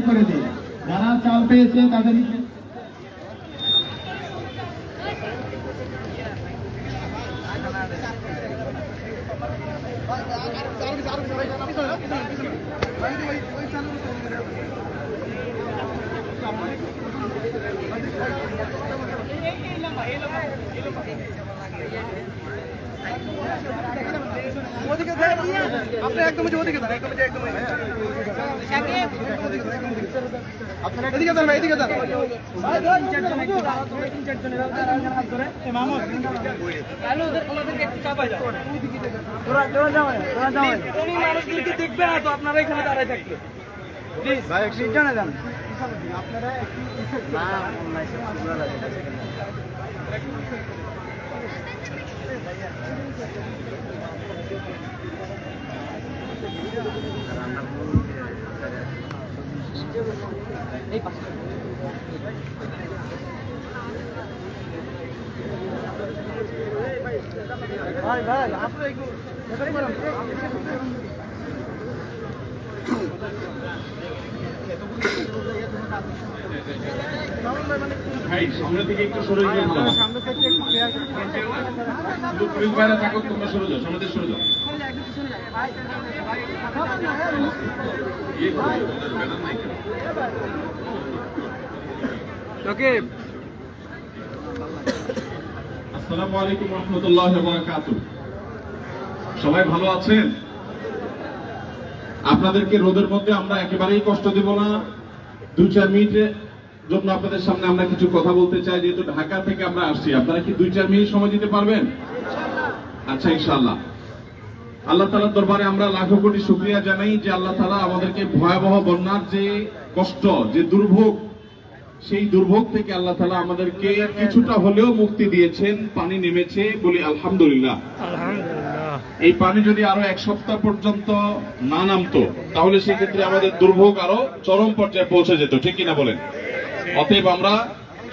করে দিই। যারা চাল পেয়েছে তাদেরকে আপনি একদম ওদিকে যান, আপনারা এদিকে যান, এদিকে যান। দেখবে না তো আপনারা এখানে দাঁড়ায় থাকবে। ভাই একটু জানা যান আপনারা ভাই ভাই আপনারা একটু ভাই সামনে থেকে একটু সরে গিয়ে বলো। সামনে থেকে শুধু পুলিশ বাইরে থাকো, তোমরা সরে যাও, সামনে থেকে সরে যাও। ওকে আসসালামু আলাইকুম ওয়া রাহমাতুল্লাহি ওয়া বারাকাতুহু। সবাই ভালো আছেন? আপনাদেরকে রোদের মধ্যে আমরা একেবারেই কষ্ট দেব না। 2-4 মিনিটের জন্য আপনাদের সামনে আমরা কিছু কথা বলতে চাই। যেহেতু ঢাকা থেকে আমরা আসছি, আপনারা কি 2-4 মিনিট সময় দিতে পারবেন? আচ্ছা, ইনশাআল্লাহ। আল্লাহ তাআলার দরবারে আমরা লাখো কোটি শুকরিয়া জানাই যে আল্লাহ তাআলা আমাদেরকে ভয়াবহ বন্যার যে কষ্ট, যে দুর্ভোগ, সেই দুর্ভোগ থেকে আল্লাহ তাআলা আমাদেরকে কিছুটা হলেও মুক্তি দিয়েছেন। পানি নেমেছে, বলি আলহামদুলিল্লাহ। এই পানি যদি আরো 1 সপ্তাহ পর্যন্ত না নামতো, তাহলে সেক্ষেত্রে আমাদের দুর্ভোগ আরো চরম পর্যায়ে পৌঁছে যেত, ঠিক কিনা বলেন? অতএব আমরা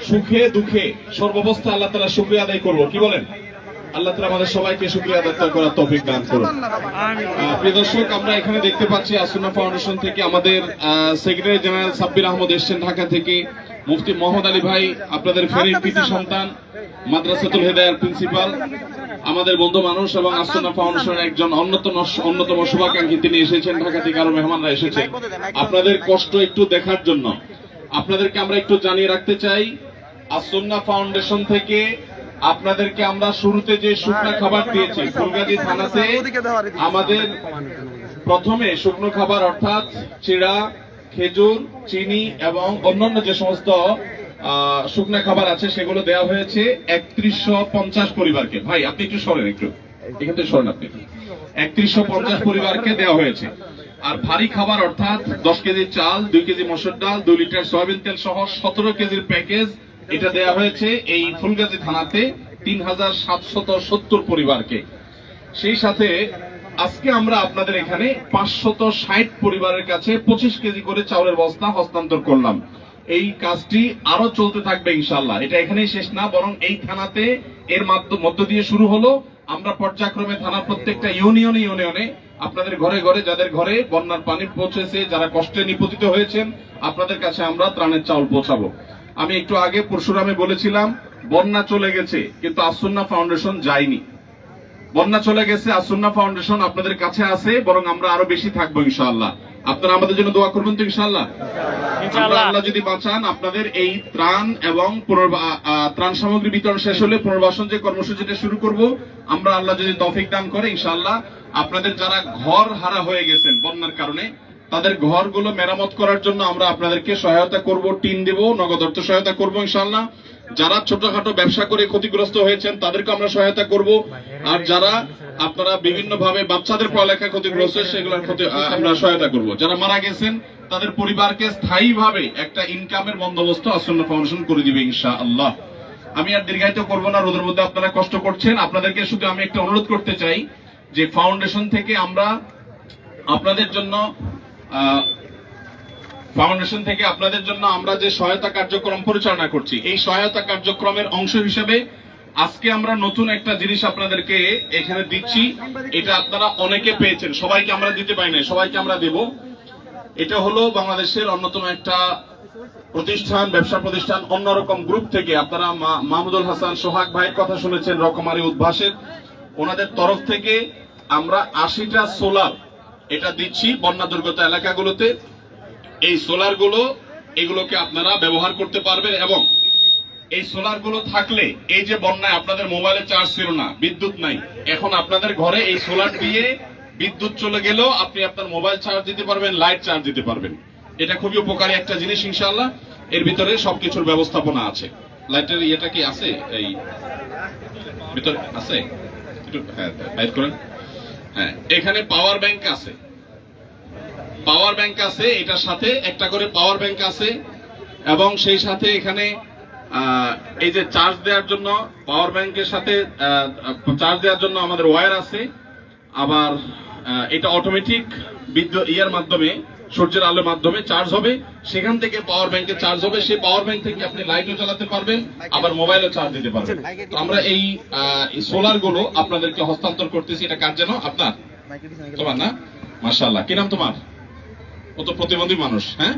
সুখে দুঃখে সর্বাবস্থা আল্লাহ তাআলা শুকরিয়া আদায় করব। কি বলেন? আল্লাহ তাআলা আমাদের সবাইকে শুকরিয়া আদায় করার তৌফিক দান করুন। প্রিয় দর্শক, আমরা এখানে দেখতে পাচ্ছি আসুন্নাহ ফাউন্ডেশন থেকে আমাদের সেক্রেটারি জেনারেল সাব্বির আহমদ এসেছেন ঢাকা থেকে। মুফতি মোহাম্মদ আলী ভাই আপনাদের ফেরির কৃতি সন্তান, মাদ্রাসাতুল হেদায়ার প্রিন্সিপাল, আমাদের বন্ধু মানুষ এবং আসুন্নাহ ফাউন্ডেশনের একজন অন্যতম শুভাকাঙ্ক্ষী, তিনি এসেছেন ঢাকা থেকে। আরো মেহমানরা এসেছেন আপনাদের কষ্ট একটু দেখার জন্য। আপনাদেরকে আমরা একটু জানিয়ে রাখতে চাই, আসুন্নাহ ফাউন্ডেশন থেকে আপনাদেরকে আমরা শুরুতে যে শুকনো খাবার দিয়েছি, ফুলগাজী থানাতে আমাদের প্রথমে শুকনো খাবার অর্থাৎ চিড়া, খেজুর, চিনি এবং অন্যান্য যে সমস্ত শুকনো খাবার আছে সেগুলো দেওয়া হয়েছে 3150 পরিবারকে। ভাই আপনি একটু সরেন, একটু এখান থেকে সরেন। আপনি 3150 পরিবারকে দেওয়া হয়েছে। আর ভারী খাবার অর্থাৎ 10 কেজি চাল, 2 কেজি মসুর ডাল, 2 লিটার সয়াবিন তেল সহ 17 কেজির প্যাকেজ, এটা দেয়া হয়েছে এই ফুলগাজী থানাতে 3770 পরিবারকে। সেই সাথে আজকে আমরা আপনাদের এখানে 560 পরিবারের কাছে 25 কেজি করে চাউলের বস্তা হস্তান্তর করলাম। এই কাজটি আরো চলতে থাকবে ইনশাআল্লাহ। এটা এখানেই শেষ না, বরং এই থানাতে এর মধ্য দিয়ে শুরু হলো। আমরা পর্যায়ক্রমে থানার প্রত্যেকটা ইউনিয়নে আপনাদের ঘরে ঘরে, যাদের ঘরে বন্যার পানি পৌঁছেছে, যারা কষ্টে নিপতিত হয়েছেন, আপনাদের কাছে আমরা ত্রাণের চাউল পৌঁছাবো। আমি একটু আগে পরশুরামে বলেছিলাম বন্যা চলে গেছে, কিন্তু আসুন্নাহ ফাউন্ডেশন যায়নি। বন্যা চলে গেছে, আসুন্নাহ ফাউন্ডেশন আপনাদের কাছে আছে, বরং আমরা আরো বেশি থাকবো ইনশাআল্লাহ। আপনারা আমাদের জন্য দোয়া করবেন তো ইনশাআল্লাহ? আল্লাহ যদি বাঁচান, আপনাদের এই ত্রাণ এবং ত্রাণ সামগ্রী বিতরণ শেষ হলে পুনর্বাসন যে কর্মসূচিটা শুরু করব, আমরা আল্লাহ যদি তৌফিক দান করে ইনশাআল্লাহ আপনাদের যারা ঘর হারা হয়ে গেছেন বন্যার কারণে, তাদের ঘরগুলো মেরামত করার জন্য আমরা আপনাদেরকে সহায়তা করব, টিন দেব, নগদ অর্থ সহায়তা করব ইনশাআল্লাহ। যারা ছোটখাটো ব্যবসা করে ক্ষতিগ্রস্ত হয়েছেন তাদেরকে আমরা সহায়তা করব। আর যারা আপনারা বিভিন্ন ভাবে বাচ্চাদের পড়ালেখা ক্ষতিগ্রস্ত, সেগুলোর আমরা সহায়তা করব। যারা মারা গেছেন তাদের পরিবারকে স্থায়ীভাবে একটা ইনকামের বন্দোবস্ত আসুন্নাহ ফাউন্ডেশন করে দিবে ইনশাআল্লাহ। আমি আর দীর্ঘায়িত করব না, রোদের মধ্যে আপনারা কষ্ট করছেন। আপনাদেরকে শুধু আমি একটা অনুরোধ করতে চাই যে ফাউন্ডেশন থেকে আমরা আপনাদের জন্য আমরা যে সহায়তা কার্যক্রম পরিচালনা করছি, এই সহায়তা কার্যক্রমের অংশ হিসেবে আজকে আমরা নতুন একটা জিনিস আপনাদেরকে এখানে দিচ্ছি। এটা আপনারা অনেকে পেয়েছেন, সবাইকে আমরা দিতে পারি না, সবাইকে আমরা দেব। এটা হলো বাংলাদেশের অন্যতম একটা প্রতিষ্ঠান, ব্যবসা প্রতিষ্ঠান, অন্যরকম গ্রুপ থেকে আপনারা মাহমুদুল হাসান সোহাগ ভাইয়ের কথা শুনেছেন, রকমারি উদ্ভাসের, ওনাদের তরফ থেকে আমরা 80টা সোলার এটা দিচ্ছি বন্যা দুর্গত এলাকাগুলোতে। এই সোলার গুলো এগুলোকে আপনারা ব্যবহার করতে পারবেন এবং এই সোলার গুলো থাকলে এই যে বন্যায় আপনাদের মোবাইলে চার্জ ছিল না, বিদ্যুৎ নাই, এখন আপনাদের ঘরে এই সোলার দিয়ে বিদ্যুৎ চলে গেলেও আপনি আপনার মোবাইল চার্জ দিতে পারবেন, লাইট চার্জ দিতে পারবেন। এটা খুবই উপকারী একটা জিনিস ইনশাআল্লাহ। এর ভিতরে সবকিছুর ব্যবস্থাপনা আছে। লাইটের ইয়েটা কি আছে এই ভিতরে আছে? একটু হ্যাঁ বাইর করেন। হ্যাঁ, এখানে পাওয়ার ব্যাংক আছে, পাওয়ার ব্যাংক আছে, এটার সাথে একটা করে পাওয়ার ব্যাংক আছে এবং সেই সাথে এখানে এই যে চার্জ দেওয়ার জন্য পাওয়ার ব্যাংকের সাথে চার্জ দেওয়ার জন্য আমাদের ওয়্যার আছে। আবার এটা অটোমেটিক বিদ্যুৎ ইয়ার মাধ্যমে, সূর্যের আলোর মাধ্যমে চার্জ হবে, সেখান থেকে পাওয়ার ব্যাংকে চার্জ হবে, সেই পাওয়ার ব্যাংক থেকে আপনি লাইটও চালাতে পারবেন, আবার মোবাইলও চার্জ দিতে পারবেন। তো আমরা এই সোলার গুলো আপনাদেরকে হস্তান্তর করতেছি। এটা কার যেন? আপনার, তোমার না? মাশাআল্লাহ। কি নাম তোমার? ও তো প্রতিবন্ধী মানুষ। হ্যাঁ,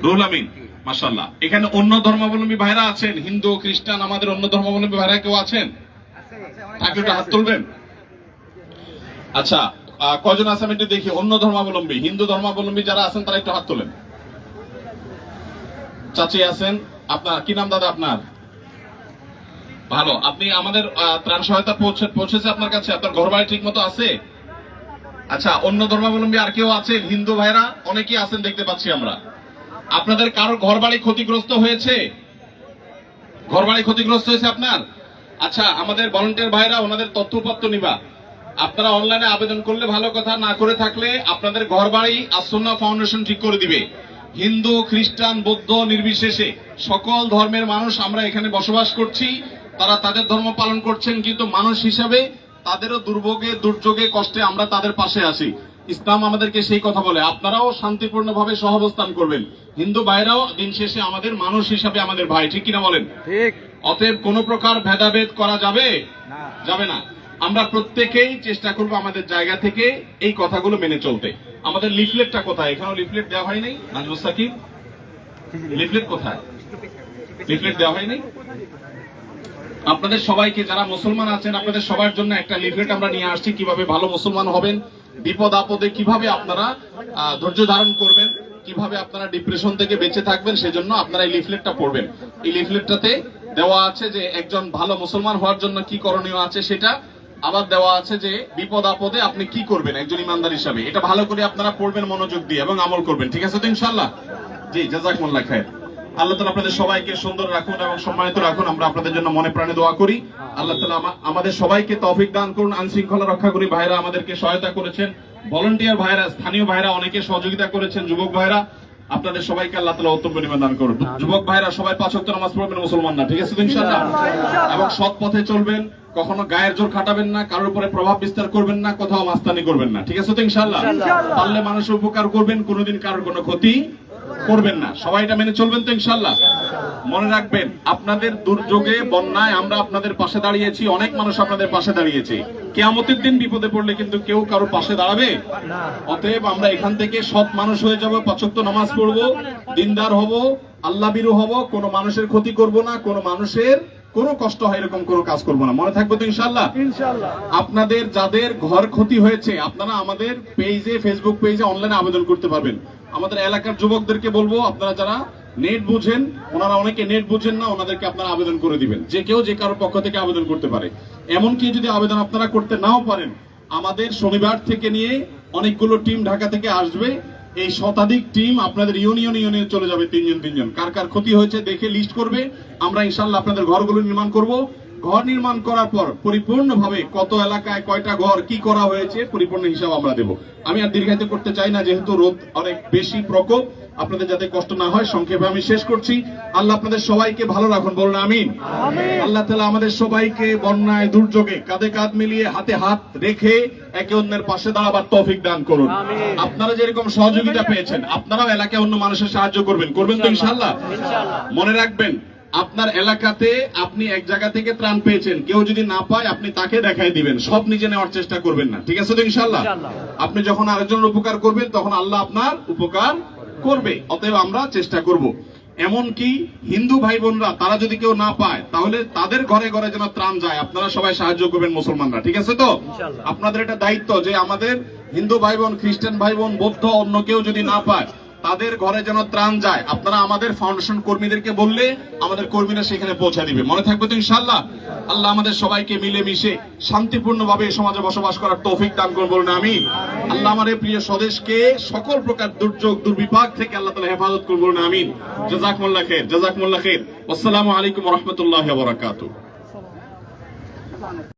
রুহুল আমিন, মাশাআল্লাহ। এখানে অন্য ধর্মাবলম্বী ভাইরা আছেন, হিন্দু খ্রিস্টান, আমাদের অন্য ধর্মাবলম্বী ভাইরা কেউ আছেন? থাকলে একটু হাত তুলবেন। আচ্ছা, কজন আছেন একটু দেখি? অন্য ধর্মাবলম্বী, হিন্দু ধর্মাবলম্বী যারা আছেন তারা একটু হাত তোলেন। চাচি আছেন। আপনার কি নাম দাদা আপনার? ভালো। আপনি আমাদের ত্রাণ সহায়তা পৌঁছেছে আপনার কাছে? আপনার ঘর বাড়ি ঠিক মতো আছে? আচ্ছা, অন্য ধর্মাবলম্বী আর কেউ আছেন? হিন্দু ভাইরা অনেকেই আছেন দেখতে পাচ্ছি আমরা। আপনাদের কারো ঘর বাড়ি ক্ষতিগ্রস্ত হয়েছে? ঘর বাড়ি ক্ষতিগ্রস্ত হয়েছে আপনার? আচ্ছা, আমাদের ভলান্টিয়ার ভাইরা ওনাদের তথ্যপত্র নিবা। আপনারা অনলাইনে আবেদন করলে ভালো কথা, না করে থাকলে আপনাদের ঘর বাড়ি আস-সুন্নাহ ফাউন্ডেশন ঠিক করে দিবে। হিন্দু খ্রিস্টান বৌদ্ধ নির্বিশেষে সকল ধর্মের মানুষ আমরা এখানে বসবাস করছি, তারা তাদের ধর্ম পালন করছেন, কিন্তু মানুষ হিসাবে তাদেরও দুর্ভোগে দুর্যোগে কষ্টে আমরা তাদের পাশে আছি। ইসলাম আমাদেরকে সেই কথা বলে, আপনারাও শান্তিপূর্ণভাবে সহাবস্থান করবেন। হিন্দু ভাইরাও দিন শেষে আমাদের মানুষ হিসাবে আমাদের ভাই, ঠিক কিনা বলেন? ঠিক। অতএব কোন প্রকার ভেদাভেদ করা যাবে যাবে না। আমরা প্রত্যেকেই চেষ্টা করব আমাদের জায়গা থেকে এই কথাগুলো মেনে চলতে। আমাদের লিফলেটটা কোথায়? এখানেও লিফলেট দেওয়া হয়নি। নাজমুস সাকিব, লিফলেট কোথায়? লিফলেট দেওয়া হয়নি। আপনাদের সবাইকে, যারা মুসলমান আছেন, আপনাদের সবার জন্য একটা লিফলেট আমরা নিয়ে আসছি, কিভাবে ভালো মুসলমান হবেন, বিপদ আপদে কিভাবে আপনারা ধৈর্য ধারণ করবেন, কিভাবে আপনারা ডিপ্রেশন থেকে বেঁচে থাকবেন, সেজন্য আপনারা এই লিফলেটটা পড়বেন। এই লিফলেটটাতে দেওয়া আছে যে একজন ভালো মুসলমান হওয়ার জন্য কি করণীয় আছে সেটা, আবার দেওয়া আছে যে বিপদ আপদে আপনি কি করবেন একজন ইমানদার হিসাবে। এটা ভালো করে আপনারা পড়বেন মনোযোগ দিয়ে এবং আমল করবেন। ঠিক আছে তো ইনশাআল্লাহ? জি, জাযাকুমুল্লাহ খায়ের। আল্লাহ তাআলা আপনাদের সবাইকে সুন্দর রাখুন এবং সম্মানিত রাখুন। আমরা আপনাদের জন্য মনে প্রাণে দোয়া করি। আল্লাহ তাআলা আমাদের সবাইকে তৌফিক দান করুন। আইন শৃঙ্খলা রক্ষা করি ভাইরা আমাদেরকে সহায়তা করেছেন, ভলান্টিয়ার ভাইরা, স্থানীয় ভাইরা অনেকে সহযোগিতা করেছেন, যুবক ভাইরা, আপনাদের সবাইকে আল্লাহ তাআলা উত্তম বিনিময় দান করুন। যুবক ভাইরা সবাই 5 ওয়াক্ত নামাজ পড়বেন, মুসলমান না, ঠিক আছে তো ইনশাআল্লাহ? এবং সৎ পথে চলবেন, কখনো গায়ের জোর খাটাবেন না, কারোর উপরে প্রভাব বিস্তার করবেন না, কোথাও মাস্তানি করবেন না, ঠিক আছে তো ইনশাআল্লাহ? পারলে মানুষের উপকার করবেন, কোনোদিন কারোর কোনো ক্ষতি করবেন না। সবাই এটা মেনে চলবেন তো ইনশাআল্লাহ? মনে রাখবেন, আপনাদের দুর্যোগে বন্যায় আমরা আপনাদের পাশে দাঁড়িয়েছি, অনেক মানুষ আপনাদের পাশে দাঁড়িয়েছে। কিয়ামতের দিন বিপদে পড়লে কিন্তু কেউ কারো পাশে দাঁড়াবে? অতএব আমরা এখান থেকে সৎ মানুষ হয়ে যাব, 5 ওয়াক্ত নামাজ পড়বো, দিনদার হব, আল্লাহ ভীরু হব, কোনো মানুষের ক্ষতি করব না, কোনো মানুষের কোনো কষ্ট হয় এরকম কোনো কাজ করব না। মনে থাকবে তো ইনশাআল্লাহ? ইনশাআল্লাহ। আপনাদের যাদের ঘর ক্ষতি হয়েছে, আপনারা আমাদের পেজে, ফেসবুক পেজে অনলাইনে আবেদন করতে পারবেন। আমাদের এলাকার যুবকদেরকে বলবো, আপনারা যারা নেট বুঝেন, ওনারা অনেকে নেট বুঝেন না, ওনাদেরকে আপনারা আবেদন করে দিবেন। যে কেউ যে কারোর পক্ষ থেকে আবেদন করতে পারে। এমনকি যদি আবেদন আপনারা করতে নাও পারেন, আমাদের শনিবার থেকে নিয়ে অনেকগুলো টিম ঢাকা থেকে আসবে। এই শতাধিক টিম আপনাদের ইউনিয়নে চলে যাবে, 3 জন। কার কার ক্ষতি হয়েছে দেখে লিস্ট করবে। আমরা ইনশাআল্লাহ আপনাদের ঘরগুলো নির্মাণ করব। ঘর নির্মাণ করার পর পরিপূর্ণভাবে কত এলাকায় কয়টা ঘর কি করা হয়েছে পরিপূর্ণ হিসাব আমরা দেব। আমি আর দীর্ঘায়িত করতে চাই না, যেহেতু রোদ অনেক বেশি প্রকোপ, আপনাদের যাতে কষ্ট না হয় সংক্ষেপে আমি শেষ করছি। আল্লাহ আপনাদের সবাইকে ভালো রাখুন, বলুন আমিন। আল্লাহ তাআলা আমাদের সবাইকে বন্যায় দুর্যোগে কাঁধে কাঁধ মিলিয়ে হাতে হাত রেখে একে অন্যের পাশে দাঁড়াবার তৌফিক দান করুন। আপনারা যেরকম সহযোগিতা পেয়েছেন, আপনারাও এলাকায় অন্য মানুষের সাহায্য করবেন তো ইনশাআল্লাহ? মনে রাখবেন, আপনার এলাকাতে আপনি এক জায়গা থেকে ত্রাণ পেয়েছেন, কেউ যদি না পায় আপনি তাকে দেখাই দিবেন, সব নিজে নেওয়ার চেষ্টা করবেন না, ঠিক আছে তো ইনশাআল্লাহ? আপনি যখন আরেকজনের উপকার করবেন তখন আল্লাহ আপনার উপকার করবে। অতএব আমরা চেষ্টা করব। এমনকি হিন্দু ভাই বোনরা তারা যদি কেউ না পায় তাহলে তাদের ঘরে ঘরে যেন ত্রাণ যায়, আপনারা সবাই সাহায্য করবেন মুসলমানরা, ঠিক আছে তো? আপনাদের এটা দায়িত্ব যে আমাদের হিন্দু ভাই বোন, খ্রিস্টান ভাই বোন, বৌদ্ধ অন্য কেউ যদি না পায় তাদের ঘরে যেন ত্রাণ যায়, আপনারা আমাদের ফাউন্ডেশন কর্মীদেরকে বললে আমাদের কর্মীরা সেখানে পৌঁছে দিবে। মনে থাকবে তো ইনশাআল্লাহ? আল্লাহ আমাদের সবাইকে মিলে মিশে শান্তিপূর্ণভাবে এই সমাজে বসবাস করার তৌফিক দান করুন, বলুন আমিন। আল্লাহ আমাদের প্রিয় স্বদেশকে সকল প্রকার দুর্যোগ দুর্বিপাক থেকে আল্লাহ তাআলা হেফাজত করুন, বলুন আমিন। জাযাকুমুল্লাহ খাইর, জাযাকুমুল্লাহ খাইর। আসসালামু আলাইকুম ওয়া রাহমাতুল্লাহি ওয়া বারাকাতুহু।